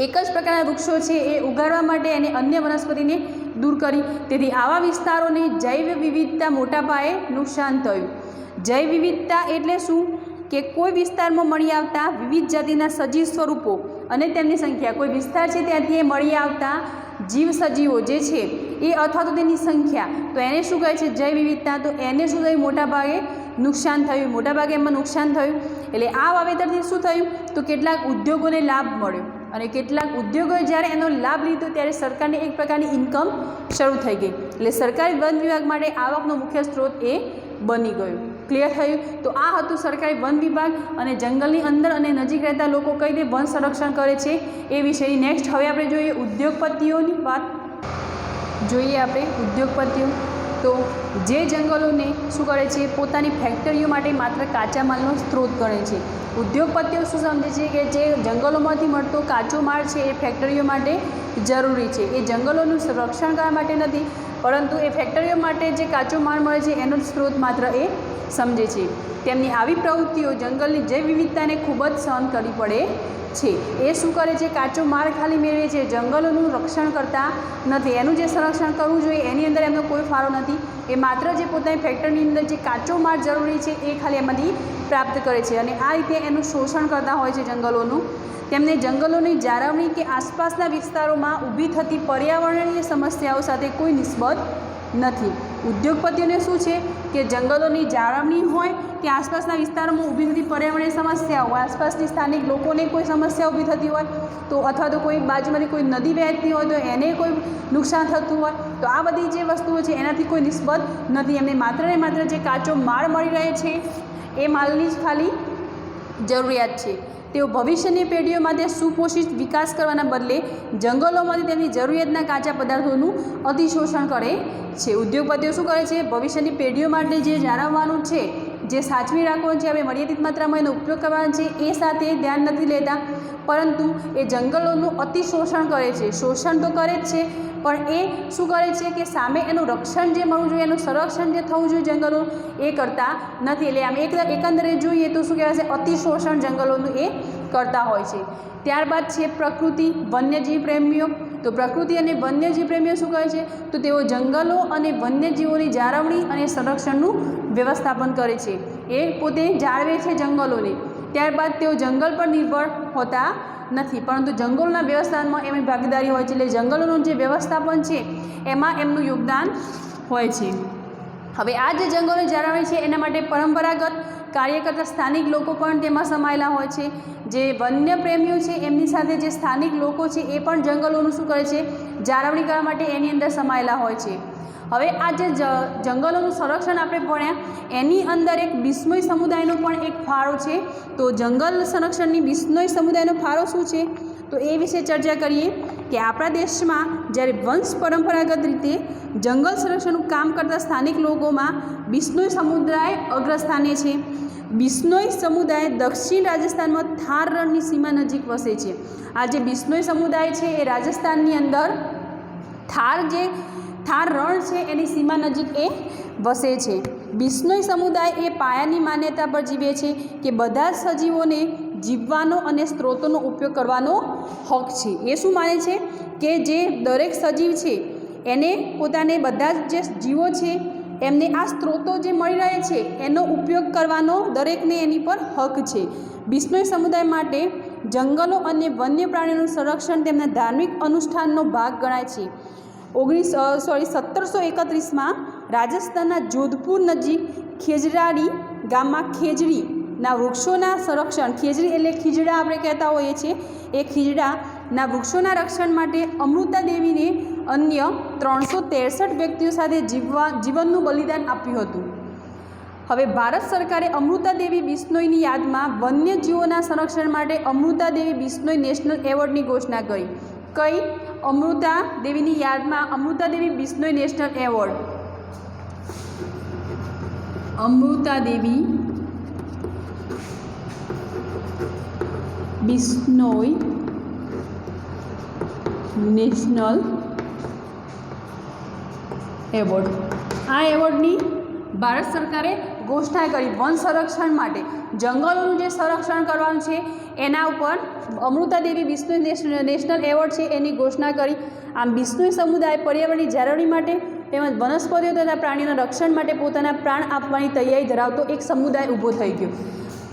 એક જ પ્રકારના વૃક્ષો છે એ ઉગાડવા માટે એને અન્ય વનસ્પતિને દૂર કરી. તેથી આવા વિસ્તારોની જૈવ વિવિધતા મોટા પાયે નુકસાન થયું. જૈવ વિવિધતા એટલે શું કે કોઈ વિસ્તારમાં મળી આવતા વિવિધ જાતિના સજીવ સ્વરૂપો અને તેમની સંખ્યા, કોઈ વિસ્તાર છે ત્યાંથી એ મળી આવતા જીવસજીવો જે છે એ અથવા તો તેની સંખ્યા, તો એને શું કહે છે, જૈવ વિવિધતા. તો એને શું થયું, મોટાભાગે નુકસાન થયું, મોટાભાગે એમાં નુકસાન થયું. એટલે આ વાવેતરથી શું થયું, તો કેટલાક ઉદ્યોગોને લાભ મળ્યો અને કેટલાક ઉદ્યોગોએ જ્યારે એનો લાભ લીધો ત્યારે સરકારને એક પ્રકારની ઇન્કમ શરૂ થઈ ગઈ. એટલે સરકારી વન વિભાગ માટે આવકનો મુખ્ય સ્ત્રોત એ બની ગયું. ક્લિયર થયું? તો આ હતું સરકારી વન વિભાગ અને જંગલની અંદર અને નજીક રહેતા લોકો કઈ રીતે વન સંરક્ષણ કરે છે એ વિશેની. નેક્સ્ટ હવે આપણે જોઈએ ઉદ્યોગપતિઓની વાત. જોઈએ આપણે ઉદ્યોગપતિઓ. તો જે જંગલોને શું કરે છે, પોતાની ફેક્ટરીઓ માટે માત્ર કાચા માલનો સ્ત્રોત ગણે છે. ઉદ્યોગપતિઓ શું સમજે છે કે જે જંગલોમાંથી મળતો કાચો માલ છે એ ફેક્ટરીઓ માટે જરૂરી છે, એ જંગલોનું રક્ષણ કરવા માટે નથી, પરંતુ એ ફેક્ટરીઓ માટે જે કાચો માલ મળે છે એનો જ સ્ત્રોત માત્ર એ સમજે છે. તેમની આવી પ્રવૃત્તિઓ જંગલની જૈવ વિવિધતાને ખૂબ જ સહન કરવી પડે છે. એ શું કરે છે? કાચો માલ ખાલી મેળવે છે, જંગલોનું રક્ષણ કરતા નથી. એનું જે સંરક્ષણ કરવું જોઈએ એની અંદર એમનો કોઈ ફાળો નથી. એ માત્ર જે પોતાની ફેક્ટરીની અંદર જે કાચો માલ જરૂરી છે એ ખાલી એમાંથી પ્રાપ્ત કરે છે અને આ રીતે એનું શોષણ કરતા હોય છે જંગલોનું. તેમને જંગલોની જાળવણી કે આસપાસના વિસ્તારોમાં ઊભી થતી પર્યાવરણીય સમસ્યાઓ સાથે કોઈ નિસ્બત નથી. ઉદ્યોગપતિઓને શું છે કે જંગલોની જાળવણી હોય કે આસપાસના વિસ્તારોમાં ઊભી થતી પર્યાવરણીય સમસ્યાઓ હોય, આસપાસની સ્થાનિક લોકોને કોઈ સમસ્યા ઊભી થતી હોય તો અથવા તો કોઈ બાજુમાંથી કોઈ નદી વહેતી હોય તો એને કોઈ નુકસાન થતું હોય તો આ બધી જે વસ્તુઓ છે એનાથી કોઈ નિસ્બત નથી. એમને માત્ર ને માત્ર જે કાચો માળ મળી રહે છે એ માલની જ ખાલી જરૂરિયાત છે. તેઓ ભવિષ્યની પેઢીઓ માટે સુપોષિત વિકાસ કરવાના બદલે જંગલોમાંથી તેમની જરૂરિયાતના કાચા પદાર્થોનું અતિશોષણ કરે છે. ઉદ્યોગપતિઓ શું કરે છે? ભવિષ્યની પેઢીઓ માટે જે જાળવવાનું છે, જે સાચવી રાખવાનું છે, હવે મર્યાદિત માત્રામાં એનો ઉપયોગ કરવાનો છે એ સાથે ધ્યાન નથી લેતા, પરંતુ એ જંગલોનું અતિશોષણ કરે છે. શોષણ તો કરે જ છે પણ એ શું કરે છે કે સામે એનું રક્ષણ જે મળવું જોઈએ, એનું સંરક્ષણ જે થવું જોઈએ જંગલોનું એ કરતા નથી. એટલે આમ એકંદરે જોઈએ તો શું કહેવાય છે? અતિશોષણ જંગલોનું એ કરતા હોય છે. ત્યારબાદ છે પ્રકૃતિ વન્યજીવ પ્રેમીઓ. તો પ્રકૃતિ અને વન્યજીવ પ્રેમીઓ શું કહે છે? તો તેઓ જંગલો અને વન્યજીવોની જાળવણી અને સંરક્ષણનું વ્યવસ્થાપન કરે છે. એ પોતે જાળવે છે જંગલોને. ત્યારબાદ તેઓ જંગલ પર નિર્ભર હોતા નથી, પરંતુ જંગલોના વ્યવસ્થાપનમાં એમની ભાગીદારી હોય છે. એટલે જંગલોનું જે વ્યવસ્થાપન છે એમાં એમનું યોગદાન હોય છે. હવે આ જે જંગલોની જાળવણી છે એના માટે પરંપરાગત કાર્ય કરતા સ્થાનિક લોકો પણ તેમાં સમાયેલા હોય છે. જે વન્ય પ્રેમીઓ છે એમની સાથે જે સ્થાનિક લોકો છે એ પણ જંગલોનું શું કરે છે? જાળવણી કરવા માટે એની અંદર સમાયેલા હોય છે. હવે આ જે જંગલોનું સંરક્ષણ આપણે ભણ્યા એની અંદર એક બિશ્નોઈ સમુદાયનો પણ એક ફાળો છે. તો જંગલ સંરક્ષણની બિશ્નોઈ સમુદાયનો ફાળો શું છે તો એ વિશે ચર્ચા કરીએ કે આપણા દેશમાં જ્યારે વંશ પરંપરાગત રીતે જંગલ સંરક્ષણનું કામ કરતા સ્થાનિક લોકોમાં બિશ્નોઈ સમુદાય અગ્રસ્થાને છે. બિશ્નોઈ સમુદાય દક્ષિણ રાજસ્થાનમાં થાર રણની સીમા નજીક વસે છે. આ જે બિશ્નોઈ સમુદાય છે એ રાજસ્થાનની અંદર થાર રણ છે એની સીમા નજીક એ વસે છે. બિશ્નોઈ સમુદાય એ પાયાની માન્યતા પર જીવે છે કે બધા સજીવોને જીવવાનો અને સ્ત્રોતોનો ઉપયોગ કરવાનો હક છે. એ શું માને છે કે જે દરેક સજીવ છે એને પોતાને બધા જે જીવો છે એમને આ સ્ત્રોતો જે મળી રહે છે એનો ઉપયોગ કરવાનો દરેકને એની પર હક છે. બિશ્નોઈ સમુદાય માટે જંગલો અને વન્ય પ્રાણીઓનું સંરક્ષણ તેમના ધાર્મિક અનુષ્ઠાનનો ભાગ ગણાય છે. 1731માં રાજસ્થાનના જોધપુર નજીક ખેજરાડી ગામમાં ખેજડીના વૃક્ષોના સંરક્ષણ, ખેજડી એટલે ખીજડા આપણે કહેતા હોઈએ છીએ, એ ખીજડાના વૃક્ષોના રક્ષણ માટે અમૃતા દેવીને અન્ય 363 વ્યક્તિઓ સાથે જીવનનું બલિદાન આપ્યું હતું. હવે ભારત સરકારે અમૃતા દેવી બિશ્નોઈની યાદમાં વન્યજીવોના સંરક્ષણ માટે અમૃતા દેવી બિશ્નોઈ નેશનલ એવોર્ડની ઘોષણા કરી. કઈ? અમૃતા દેવીની યાદમાં અમૃતા દેવી બિશ્નોઈ નેશનલ એવોર્ડ. અમૃતા દેવી બિશ્નોઈ નેશનલ એવોર્ડ. આ એવોર્ડની ભારત સરકારે ઘોષણા કરી વન સંરક્ષણ માટે. જંગલોનું જે સંરક્ષણ કરવાનું છે એના ઉપર અમૃતા દેવી બિશ્નોઈ નેશનલ એવોર્ડ છે એની ઘોષણા કરી. આમ બિશ્નોઈ સમુદાય પર્યાવરણની જાળવણી માટે તેમજ વનસ્પતિઓ તથા પ્રાણીઓના રક્ષણ માટે પોતાના પ્રાણ આપવાની તૈયારી ધરાવતો એક સમુદાય ઊભો થઈ ગયો.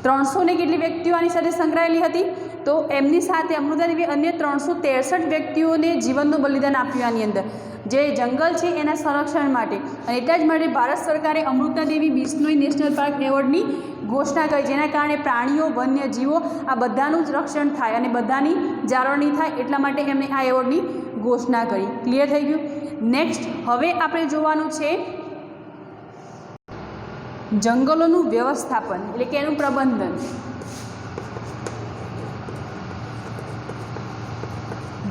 300 ને કેટલી વ્યક્તિઓ આની સાથે સંકળાયેલી હતી તો એમની સાથે અમૃતા દેવી અન્ય 363 વ્યક્તિઓને જીવનનું બલિદાન આપ્યું આની અંદર જે જંગલ છે એના સંરક્ષણ માટે. અને એટલા જ માટે ભારત સરકારે અમૃતા દેવી બિશ્નોઈ નેશનલ પાર્ક એવોર્ડની ઘોષણા કરી, જેના કારણે પ્રાણીઓ વન્યજીવો આ બધાનું જ રક્ષણ થાય અને બધાની જાળવણી થાય એટલા માટે એમણે આ એવોર્ડની ઘોષણા કરી. ક્લિયર થઈ ગયું? નેક્સ્ટ હવે આપણે જોવાનું છે જંગલોનું વ્યવસ્થાપન એટલે કે એનું પ્રબંધન.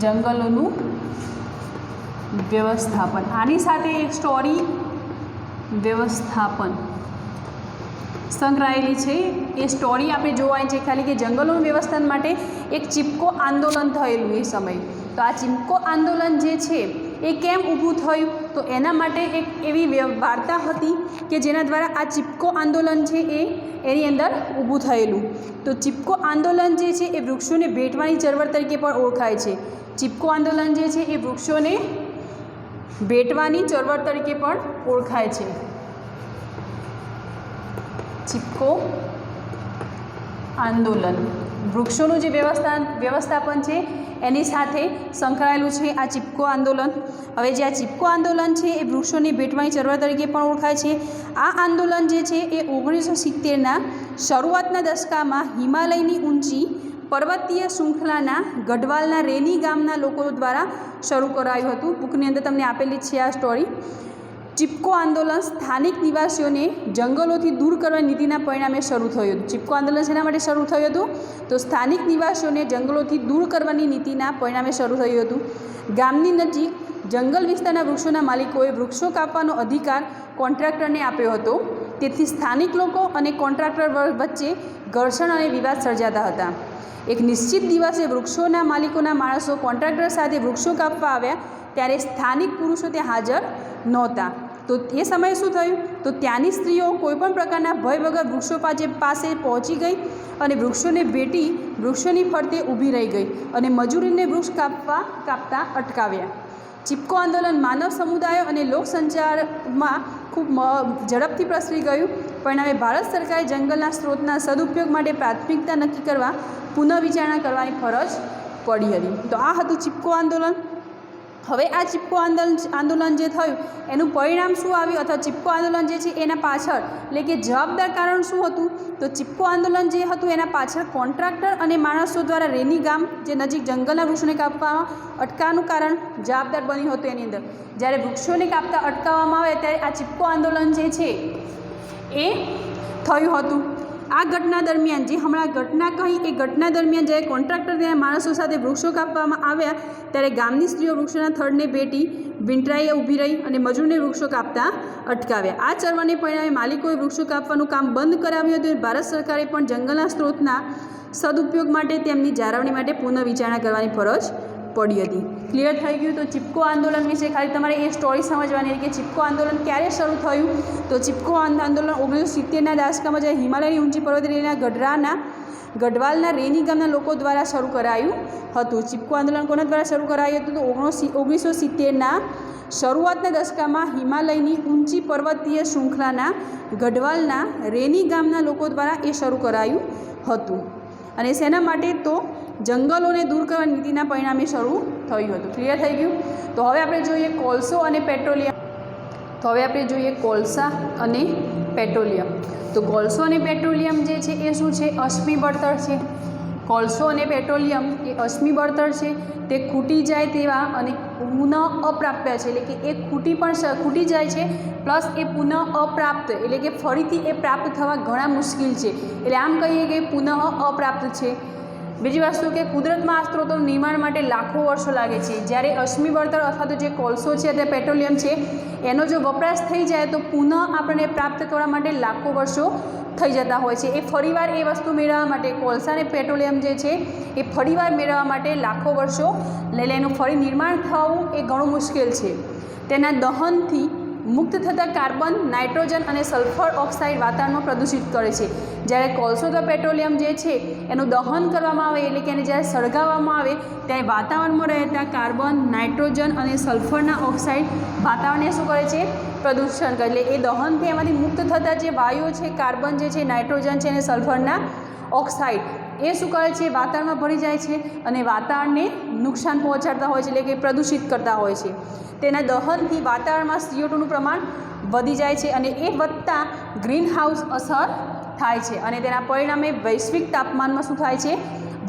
જંગલોનું વ્યવસ્થાપન, આની સાથે એક સ્ટોરી વ્યવસ્થાપન સંકળાયેલી છે. એ સ્ટોરી આપણે જોવાની છે ખાલી કે જંગલોનું વ્યવસ્થાપન માટે એક ચિપકો આંદોલન થયેલું એ સમયે. તો આ ચિપકો આંદોલન જે છે એ કેમ ઊભું થયું? તો એના માટે એક એવી વાર્તા હતી કે જેના દ્વારા આ ચિપકો આંદોલન છે એની અંદર ઊભું થયેલું. તો ચિપકો આંદોલન જે છે એ વૃક્ષોને ભેટવાની ચળવળ તરીકે પણ ઓળખાય છે. ચિપકો આંદોલન જે છે એ વૃક્ષોને ભેટવાની ચળવળ તરીકે પણ ઓળખાય છે. ચિપકો આંદોલન વૃક્ષોનું જે વ્યવસ્થાપન છે એની સાથે સંકળાયેલું છે આ ચિપકો આંદોલન. હવે જે આ ચિપકો આંદોલન છે એ વૃક્ષોની ભેટવાની ચળવળ તરીકે પણ ઓળખાય છે. આ આંદોલન જે છે એ 1970ના શરૂઆતના દશકામાં હિમાલયની ઊંચી પર્વતીય શૃંખલાના ગઢવાલના રેની ગામના લોકો દ્વારા શરૂ કરાયું હતું. બુકની અંદર તમને આપેલી છે આ સ્ટોરી. ચિપકો આંદોલન સ્થાનિક નિવાસીઓને જંગલોથી દૂર કરવાની નીતિના પરિણામે શરૂ થયું હતું. ચિપકો આંદોલન શેના માટે શરૂ થયું હતું? તો સ્થાનિક નિવાસીઓને જંગલોથી દૂર કરવાની નીતિના પરિણામે શરૂ થયું હતું. ગામની નજીક જંગલ વિસ્તારના વૃક્ષોના માલિકોએ વૃક્ષો કાપવાનો અધિકાર કોન્ટ્રાક્ટરને આપ્યો હતો. તેથી સ્થાનિક લોકો અને કોન્ટ્રાક્ટર વચ્ચે ઘર્ષણ અને વિવાદ સર્જાતા હતા. એક નિશ્ચિત દિવસે વૃક્ષોના માલિકોના માણસો કોન્ટ્રાક્ટર સાથે વૃક્ષો કાપવા આવ્યા ત્યારે સ્થાનિક પુરુષો ત્યાં હાજર નહોતા. તો એ સમયે શું થયું? તો ત્યાંની સ્ત્રીઓ કોઈપણ પ્રકારના ભય વગર વૃક્ષો પાસે પહોંચી ગઈ અને વૃક્ષોને ભેટી વૃક્ષોની ફરતે ઊભી રહી ગઈ અને મજૂરીને વૃક્ષ કાપતા અટકાવ્યા. ચિપકો આંદોલન માનવ સમુદાયો અને લોકસંચારમાં ખૂબ ઝડપથી પ્રસરી ગયું. પરિણામે ભારત સરકારે જંગલના સ્ત્રોતના સદુપયોગ માટે પ્રાથમિકતા નક્કી કરવા પુનઃવિચારણા કરવાની ફરજ પડી હતી. તો આ હતું ચિપકો આંદોલન. હવે આ ચિપકો આંદોલન જે થયું એનું પરિણામ શું આવ્યું અથવા ચિપકો આંદોલન જે છે એના પાછળ એટલે કે જવાબદાર કારણ શું હતું? તો ચિપકો આંદોલન જે હતું એના પાછળ કોન્ટ્રાક્ટર અને માણસો દ્વારા રેની ગામ જે નજીક જંગલના વૃક્ષોને કાપવામાં અટકાવવાનું કારણ જવાબદાર બન્યું હતું. એની અંદર જ્યારે વૃક્ષોને કાપતા અટકાવવામાં આવે ત્યારે આ ચિપકો આંદોલન જે છે એ થયું હતું. આ ઘટના દરમિયાન જે હમણાં ઘટના કહી એ ઘટના દરમિયાન જ્યારે કોન્ટ્રાક્ટર તેના માણસો સાથે વૃક્ષો કાપવામાં આવ્યા ત્યારે ગામની સ્ત્રીઓ વૃક્ષોના થડને ભેટી વિંટરાઈએ ઊભી રહી અને મજૂરને વૃક્ષો કાપતા અટકાવ્યા. આ ચળવળને પરિણામે માલિકોએ વૃક્ષો કાપવાનું કામ બંધ કરાવ્યું હતું. ભારત સરકારે પણ જંગલના સ્ત્રોતના સદુપયોગ માટે તેમની જાળવણી માટે પુનઃવિચારણા કરવાની ફરજ પડી હતી. ક્લિયર થઈ ગયું? તો ચિપકો આંદોલન વિશે ખાલી તમારે એ સ્ટોરી સમજવાની કે ચિપકો આંદોલન ક્યારે શરૂ થયું? તો ચિપકો આંદોલન 1970ના દશકમાં જ્યારે હિમાલયની ઊંચી પર્વતરેખાના ગઢવાલના રેની ગામના લોકો દ્વારા શરૂ કરાયું હતું. ચિપકો આંદોલન કોના દ્વારા શરૂ કરાયું હતું? તો 1970ના શરૂઆતના દશકામાં હિમાલયની ઊંચી પર્વતીય શૃંખલાના ગઢવાલના રેની ગામના લોકો દ્વારા એ શરૂ કરાયું હતું. અને શેના માટે? તો જંગલોને દૂર કરવાની નીતિના પરિણામે શરૂ થયું હતું. ક્લિયર થઈ ગયું? તો હવે આપણે જોઈએ કોલસો અને પેટ્રોલિયમ. તો કોલસો અને પેટ્રોલિયમ જે છે એ શું છે? અશ્મિ બળતણ છે. કોલસો અને પેટ્રોલિયમ એ અશ્મિ બળતણ છે. તે ખૂટી જાય તેવા અને પુનઃ અપ્રાપ્ય છે. એટલે કે એ ખૂટી જાય છે પ્લસ એ પુનઃ અપ્રાપ્ત એટલે કે ફરીથી એ પ્રાપ્ત થવા ઘણા મુશ્કેલ છે. એટલે આમ કહીએ કે પુનઃ અપ્રાપ્ત છે. બીજી વસ્તુ કે કુદરતમાં આ સ્ત્રોતોનું નિર્માણ માટે લાખો વર્ષો લાગે છે. જ્યારે અશ્મિ બળતણ અથવા તો જે કોલસો છે અથવા પેટ્રોલિયમ છે એનો જો વપરાશ થઈ જાય તો પુનઃ આપણને પ્રાપ્ત કરવા માટે લાખો વર્ષો થઈ જતા હોય છે. એ ફરીવાર એ વસ્તુ મેળવવા માટે કોલસા અને પેટ્રોલિયમ જે છે એ ફરીવાર મેળવવા માટે લાખો વર્ષો લઈ લે. એનું ફરી નિર્માણ થવું એ ઘણું મુશ્કેલ છે. તેના દહનથી મુક્ત થતા કાર્બન, નાઇટ્રોજન અને સલ્ફર ઓક્સાઇડ વાતાવરણમાં પ્રદૂષિત કરે છે. જ્યારે કોલસો અથવા પેટ્રોલિયમ જે છે એનું દહન કરવામાં આવે એટલે કે એને જ્યારે સળગાવવામાં આવે ત્યારે વાતાવરણમાં રહેતા કાર્બન, નાઇટ્રોજન અને સલ્ફરના ઓક્સાઇડ વાતાવરણને શું કરે છે? પ્રદૂષણ કરે. એટલે એ દહનથી એમાંથી મુક્ત થતા જે વાયુઓ છે, કાર્બન જે છે, નાઇટ્રોજન છે અને સલ્ફરના ઓક્સાઇડ એ શું કરે છે? વાતાવરણમાં ભળી જાય છે અને વાતાવરણને નુકસાન પહોંચાડતા હોય છે એટલે કે પ્રદૂષિત કરતા હોય છે. તેના દહનથી વાતાવરણમાં CO2નું પ્રમાણ વધી જાય છે અને એ વધતા ગ્રીન હાઉસ અસર થાય છે અને તેના પરિણામે વૈશ્વિક તાપમાનમાં શું થાય છે?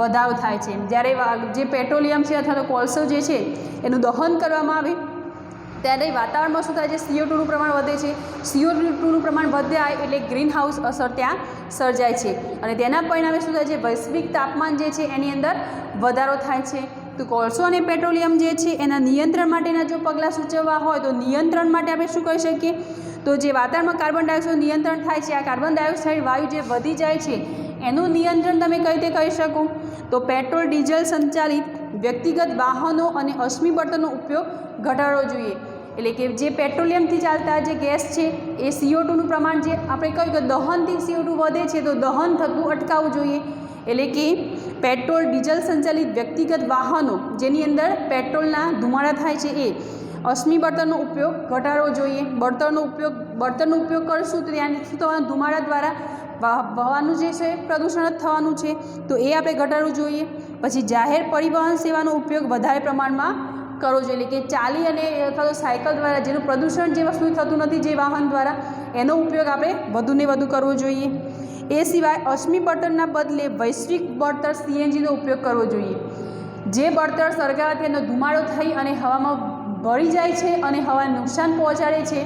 વધારો થાય છે. જ્યારે જે પેટ્રોલિયમ છે અથવા તો કોલસો જે છે એનું દહન કરવામાં આવે ત્યારે વાતાવરણમાં શું થાય છે? CO2નું પ્રમાણ વધે છે. CO2નું પ્રમાણ વધ્યા એટલે ગ્રીન હાઉસ અસર ત્યાં સર્જાય છે અને તેના પરિણામે શું થાય છે? વૈશ્વિક તાપમાન જે છે એની અંદર વધારો થાય છે. તો કોલસો અને પેટ્રોલિયમ જે છે એના નિયંત્રણ માટેના જો પગલાં સૂચવવા હોય તો નિયંત્રણ માટે આપણે શું કહી શકીએ? તો જે વાતાવરણમાં કાર્બન ડાયોક્સાઇડ નિયંત્રણ થાય છે, આ કાર્બન ડાયોક્સાઇડ વાયુ જે વધી જાય છે એનું નિયંત્રણ તમે કઈ રીતે કરી શકો? તો પેટ્રોલ ડીઝલ સંચાલિત વ્યક્તિગત વાહનો અને અશ્મિ બળતણનો ઉપયોગ ઘટાડવો જોઈએ। એટલે કે જે પેટ્રોલિયમથી ચાલતા જે ગેસ છે એ CO2નું પ્રમાણ જે આપણે કહ્યું કે દહનથી CO2 વધે છે તો દહન થતું અટકાવવું જોઈએ। એટલે કે પેટ્રોલ ડીઝલ સંચાલિત વ્યક્તિગત વાહનો જેની અંદર પેટ્રોલના ધુમાડા થાય છે એ અશ્મિ બળતણનો ઉપયોગ ઘટાડવો જોઈએ। બળતણનો ઉપયોગ કરશું તો ત્યાં શું થવાનું, ધુમાડા દ્વારા હવાનું જે છે પ્રદૂષણ જ થવાનું છે, તો એ આપણે ઘટાડવું જોઈએ। પછી જાહેર પરિવહન સેવાનો ઉપયોગ વધારે પ્રમાણમાં કરવો જોઈએ, એટલે કે ચાલી અને અથવા તો સાયકલ દ્વારા જેનું પ્રદૂષણ જે વસ્તુ થતું નથી જે વાહન દ્વારા, એનો ઉપયોગ આપણે વધુને વધુ કરવો જોઈએ। એ સિવાય અશ્મિ બળતણના બદલે વૈશ્વિક બળતણ CNGનો ઉપયોગ કરવો જોઈએ। જે બળતણ સળગાવવાથી એનો ધુમાડો થઈ અને હવામાં ભળી જાય છે અને હવાને નુકસાન પહોંચાડે છે,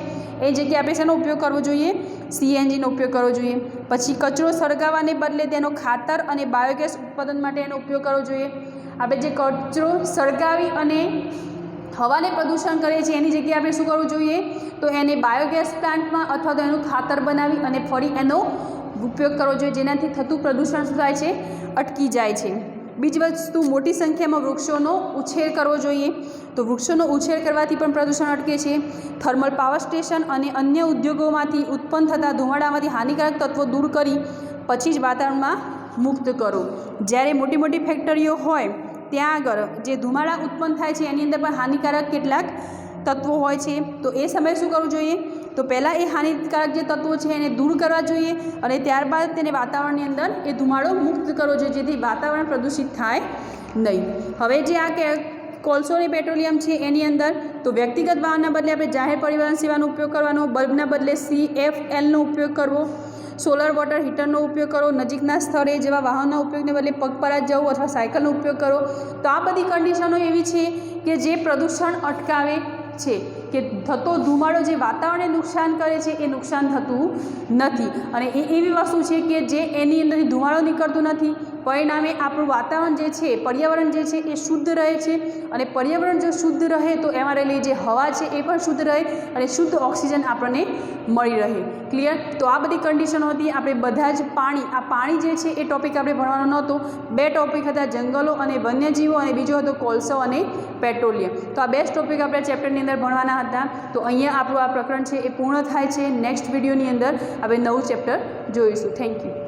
એ જગ્યાએ આપણે શેનો ઉપયોગ કરવો જોઈએ, CNGનો ઉપયોગ કરવો જોઈએ। પછી કચરો સળગાવવાને બદલે તેનો ખાતર અને બાયોગેસ ઉત્પાદન માટે એનો ઉપયોગ કરવો જોઈએ। આપણે જે કચરો સળગાવી અને હવાને પ્રદૂષણ કરીએ છીએ એની જગ્યાએ આપણે શું કરવું જોઈએ, તો એને બાયોગેસ પ્લાન્ટમાં અથવા તો એનું ખાતર બનાવી અને ફરી એનો ઉપયોગ કરવો જોઈએ, જેનાથી થતું પ્રદૂષણ શું થાય છે, અટકી જાય છે। બીજી વસ્તુ, મોટી સંખ્યામાં વૃક્ષોનો ઉછેર કરવો જોઈએ। તો વૃક્ષોનો ઉછેર કરવાથી પણ પ્રદૂષણ અટકે છે। થર્મલ પાવર સ્ટેશન અને અન્ય ઉદ્યોગોમાંથી ઉત્પન્ન થતા ધુમાડામાંથી હાનિકારક તત્વો દૂર કરી પછી જ વાતાવરણમાં મુક્ત કરો। જ્યારે મોટી મોટી ફેક્ટરીઓ હોય ત્યાં આગળ જે ધુમાડા ઉત્પન્ન થાય છે એની અંદર પણ હાનિકારક કેટલાક તત્વો હોય છે, તો એ સમયે શું કરવું જોઈએ, તો પહેલાં એ હાનિકારક જે તત્વો છે એને દૂર કરવા જોઈએ અને ત્યારબાદ તેને વાતાવરણની અંદર એ ધુમાડો મુક્ત કરવો જોઈએ, જેથી વાતાવરણ પ્રદૂષિત થાય નહીં। હવે જે આ કે કોલસો અને પેટ્રોલિયમ છે એની અંદર તો વ્યક્તિગત વાહનના બદલે આપણે જાહેર પરિવહન સેવાનો ઉપયોગ કરવાનો, બલ્બના બદલે CFLનો ઉપયોગ કરવો, સોલર વોટર હીટરનો ઉપયોગ કરો, નજીકના સ્થળે જેવા વાહનના ઉપયોગને બદલે પગપાળા જવું અથવા સાયકલનો ઉપયોગ કરો। તો આ બધી કન્ડિશનો એવી છે કે જે પ્રદૂષણ અટકાવે છે, કે થતો ધુમાડો જે વાતાવરણને નુકસાન કરે છે એ નુકસાન થતું નથી, અને એ એવી વસ્તુ છે કે જે એની અંદરથી ધુમાડો નીકળતું નથી, પરિણામે આપણું વાતાવરણ જે છે, પર્યાવરણ જે છે એ શુદ્ધ રહે છે, અને પર્યાવરણ જો શુદ્ધ રહે તો એમાં રહેલી જે હવા છે એ પણ શુદ્ધ રહે અને શુદ્ધ ઓક્સિજન આપણને મળી રહે। ક્લિયર? તો આ બધી કન્ડિશનો હતી। આપણે બધા જ પાણી જે છે એ ટોપિક આપણે ભણવાનો નહોતો। બે ટોપિક હતા, જંગલો અને વન્યજીવો, અને બીજો હતો કોલસો અને પેટ્રોલિયમ। તો આ બે જ ટોપિક આપણે ચેપ્ટરની અંદર ભણવાના હતા। તો અહીંયા આપણું આ પ્રકરણ છે એ પૂર્ણ થાય છે। નેક્સ્ટ વિડીયોની અંદર આપણે નવું ચેપ્ટર જોઈશું। Thank you.